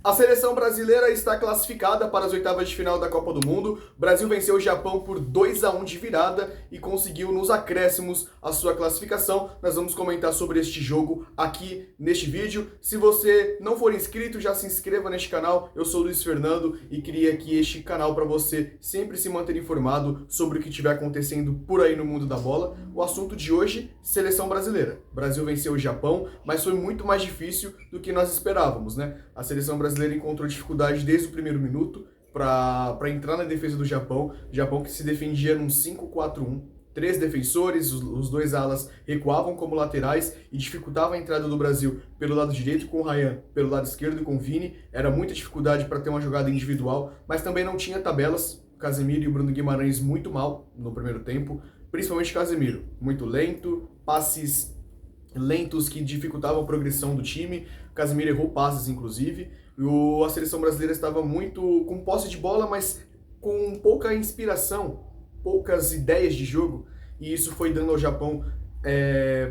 A seleção brasileira está classificada para as oitavas de final da Copa do Mundo. O Brasil venceu o Japão por 2-1 de virada e conseguiu nos acréscimos a sua classificação. Nós vamos comentar sobre este jogo aqui neste vídeo. Se você não for inscrito, já se inscreva neste canal. Eu sou o Luiz Fernando e criei aqui este canal para você sempre se manter informado sobre o que estiver acontecendo por aí no mundo da bola. O assunto de hoje, seleção brasileira. O Brasil venceu o Japão, mas foi muito mais difícil do que nós esperávamos, né? A seleção brasileira encontrou dificuldade desde o primeiro minuto para entrar na defesa do Japão. O Japão que se defendia num 5-4-1. Três defensores, os dois alas recuavam como laterais e dificultava a entrada do Brasil pelo lado direito com o Ryan, pelo lado esquerdo com o Vini. Era muita dificuldade para ter uma jogada individual, mas também não tinha tabelas. O Casemiro e o Bruno Guimarães muito mal no primeiro tempo, principalmente Casemiro, muito lento, passes lentos que dificultavam a progressão do time. O Casemiro errou passes, inclusive. A seleção brasileira estava muito com posse de bola, mas com pouca inspiração, poucas ideias de jogo. E isso foi dando ao Japão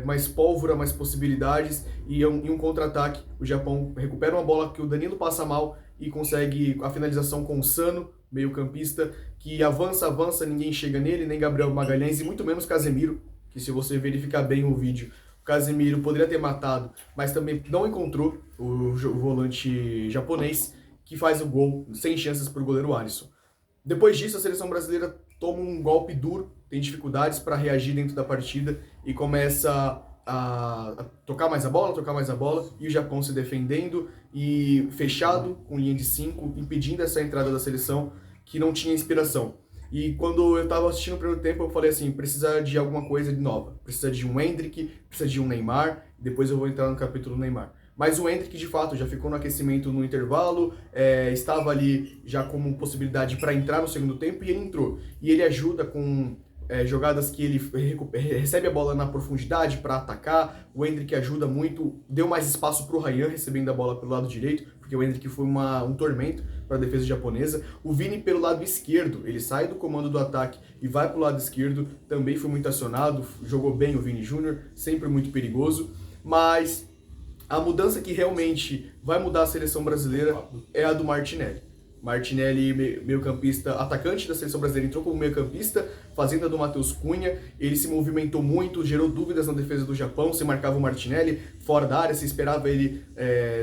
mais pólvora, mais possibilidades. E em um contra-ataque, o Japão recupera uma bola que o Danilo passa mal e consegue a finalização com o Sano, meio-campista, que avança, ninguém chega nele, nem Gabriel Magalhães e muito menos Casemiro, que se você verificar bem o vídeo, Casemiro poderia ter matado, mas também não encontrou o volante japonês, que faz o gol sem chances para o goleiro Alisson. Depois disso, a seleção brasileira toma um golpe duro, tem dificuldades para reagir dentro da partida e começa a tocar mais a bola, e o Japão se defendendo e fechado, com linha de 5, impedindo essa entrada da seleção que não tinha inspiração. E quando eu estava assistindo o primeiro tempo, eu falei assim, precisa de alguma coisa de nova. Precisa de um Endrick, precisa de um Neymar, depois eu vou entrar no capítulo do Neymar. Mas o Endrick, de fato, já ficou no aquecimento no intervalo, estava ali já como possibilidade para entrar no segundo tempo e ele entrou. E ele ajuda com jogadas que ele recebe a bola na profundidade para atacar. O Endrick ajuda muito, deu mais espaço para o Ryan recebendo a bola pelo lado direito, porque o Endrick foi um tormento para a defesa japonesa. O Vini pelo lado esquerdo, ele sai do comando do ataque e vai para o lado esquerdo, também foi muito acionado, jogou bem o Vini Júnior, sempre muito perigoso, mas a mudança que realmente vai mudar a seleção brasileira é a do Martinelli. Martinelli, meio-campista, atacante da seleção brasileira, entrou como meio-campista, fazendo a do Matheus Cunha. Ele se movimentou muito, gerou dúvidas na defesa do Japão. Se marcava o Martinelli fora da área, se esperava ele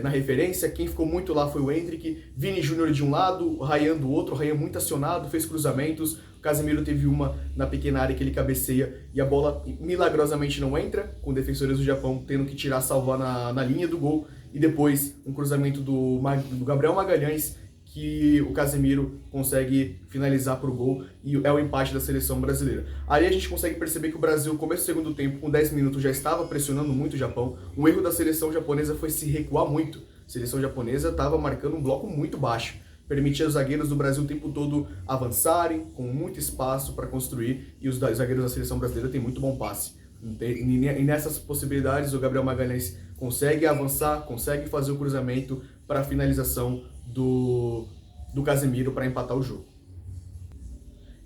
na referência. Quem ficou muito lá foi o Endrick. Vini Júnior de um lado, o Ryan do outro. O Ryan muito acionado, fez cruzamentos. O Casemiro teve uma na pequena área que ele cabeceia e a bola milagrosamente não entra, com defensores do Japão tendo que tirar, salvar na linha do gol. E depois um cruzamento do Gabriel Magalhães, que o Casemiro consegue finalizar para o gol e é o empate da seleção brasileira. Aí a gente consegue perceber que o Brasil, no começo do segundo tempo, com 10 minutos, já estava pressionando muito o Japão. O erro da seleção japonesa foi se recuar muito. A seleção japonesa estava marcando um bloco muito baixo, permitia os zagueiros do Brasil o tempo todo avançarem, com muito espaço para construir, e os zagueiros da seleção brasileira têm muito bom passe. E nessas possibilidades, o Gabriel Magalhães consegue avançar, consegue fazer o cruzamento para a finalização do Casemiro para empatar o jogo.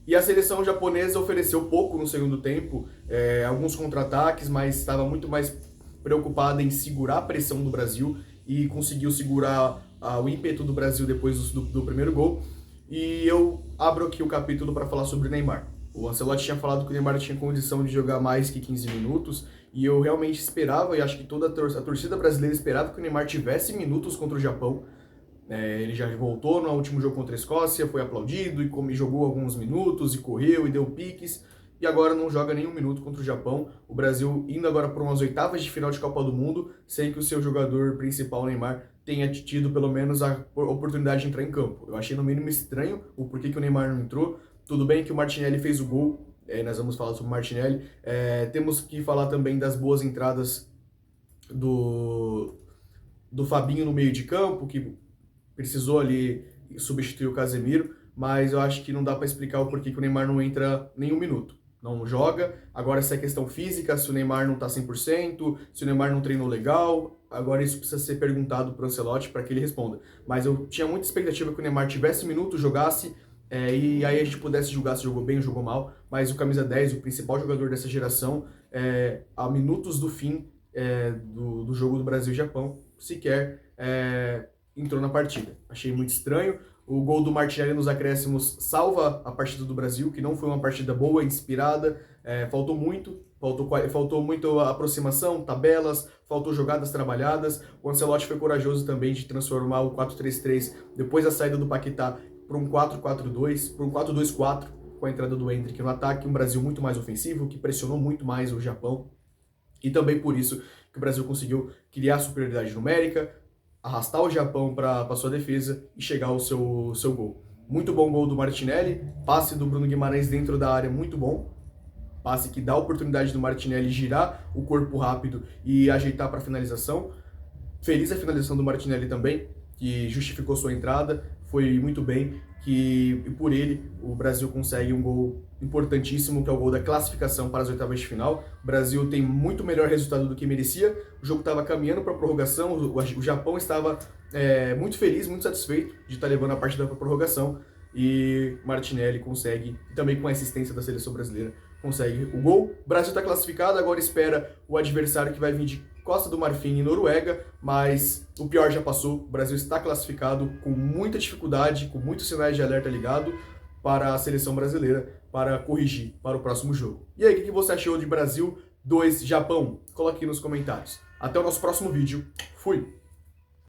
E a seleção japonesa ofereceu pouco no segundo tempo, alguns contra-ataques, mas estava muito mais preocupada em segurar a pressão do Brasil e conseguiu segurar o ímpeto do Brasil depois do primeiro gol. E eu abro aqui o capítulo para falar sobre o Neymar. O Ancelotti tinha falado que o Neymar tinha condição de jogar mais que 15 minutos, e eu realmente esperava, e acho que toda a torcida brasileira esperava que o Neymar tivesse minutos contra o Japão. Ele já voltou no último jogo contra a Escócia, foi aplaudido e jogou alguns minutos e correu e deu piques, e agora não joga nenhum minuto contra o Japão. O Brasil indo agora para umas oitavas de final de Copa do Mundo, sem que o seu jogador principal, Neymar, tenha tido pelo menos a oportunidade de entrar em campo. Eu achei no mínimo estranho o porquê que o Neymar não entrou. Tudo bem que o Martinelli fez o gol, nós vamos falar sobre o Martinelli. Temos que falar também das boas entradas do Fabinho no meio de campo, que precisou ali substituir o Casemiro, mas eu acho que não dá para explicar o porquê que o Neymar não entra nenhum minuto. Não joga. Agora, essa é questão física, se o Neymar não tá 100%, se o Neymar não treinou legal, agora isso precisa ser perguntado pro Ancelotti para que ele responda. Mas eu tinha muita expectativa que o Neymar tivesse minuto, jogasse, e aí a gente pudesse julgar se jogou bem ou jogou mal, mas o camisa 10, o principal jogador dessa geração, a minutos do fim do jogo do Brasil e Japão, sequer entrou na partida. Achei muito estranho. O gol do Martinelli nos acréscimos salva a partida do Brasil, que não foi uma partida boa, inspirada, faltou muito aproximação, tabelas, faltou jogadas trabalhadas. O Ancelotti foi corajoso também de transformar o 4-3-3, depois da saída do Paquetá, para um 4-4-2, para um 4-2-4, com a entrada do Endrick no ataque, um Brasil muito mais ofensivo, que pressionou muito mais o Japão, e também por isso que o Brasil conseguiu criar superioridade numérica, arrastar o Japão para sua defesa e chegar ao seu gol. Muito bom gol do Martinelli, passe do Bruno Guimarães dentro da área, muito bom. Passe que dá a oportunidade do Martinelli girar o corpo rápido e ajeitar para a finalização. Feliz a finalização do Martinelli também, que justificou sua entrada, foi muito bem, e por ele o Brasil consegue um gol importantíssimo, que é o gol da classificação para as oitavas de final. O Brasil tem muito melhor resultado do que merecia, o jogo estava caminhando para a prorrogação, o Japão estava muito feliz, muito satisfeito de estar levando a partida para a prorrogação, e Martinelli consegue, também com a assistência da seleção brasileira, consegue o gol. O Brasil está classificado, agora espera o adversário que vai vir de Costa do Marfim e Noruega, mas o pior já passou. O Brasil está classificado com muita dificuldade, com muitos sinais de alerta ligado para a seleção brasileira, para corrigir para o próximo jogo. E aí, o que você achou de Brasil 2, Japão? Coloque aqui nos comentários. Até o nosso próximo vídeo. Fui!